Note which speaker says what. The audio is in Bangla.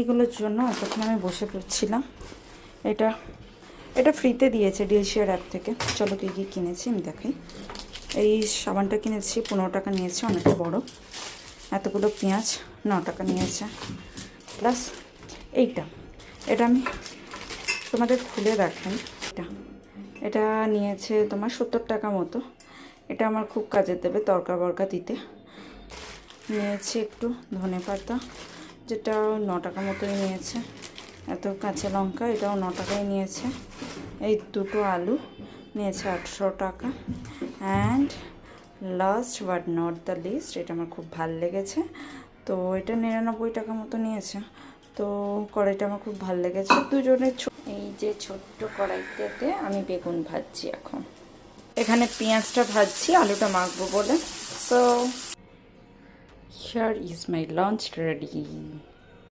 Speaker 1: এগুলোর জন্য তখন আমি বসে পড়ছিলাম। এটা এটা ফ্রিতে দিয়েছে ডিলশেয়ার অ্যাপ থেকে। চলো কী কী কিনেছি আমি দেখাই। এই সাবানটা কিনেছি, 15 টাকা নিয়েছে, অনেকটা বড়। এতগুলো পেঁয়াজ 9 টাকা নিয়েছে। প্লাস এটা আমি তোমাদের খুলে দেখাই। এটা নিয়েছে তোমার 70 টাকা মতো। এটা আমার খুব কাজে দেবে তরকা বরকা দিতে। নিয়েছে একটু ধনেপাতা, যেটা 9 টাকা মতোই নিয়েছে। এত কাঁচা লঙ্কা, এটাও 9 টাকাই নিয়েছে। এই দুটো আলু নিয়েছে 800 টাকা। And last but not the least, এটা আমার খুব ভাল লেগেছে। তো এটা 99 টাকা মতো নিয়েছে। তো কড়াইটা আমার খুব ভাল লেগেছে। দুজনের এই যে ছোট্ট কড়াইটাতে আমি বেগুন ভাজছি এখন। এখানে পেঁয়াজটা ভাজছি আলুটা মাখবো বলে। So here is my lunch ready.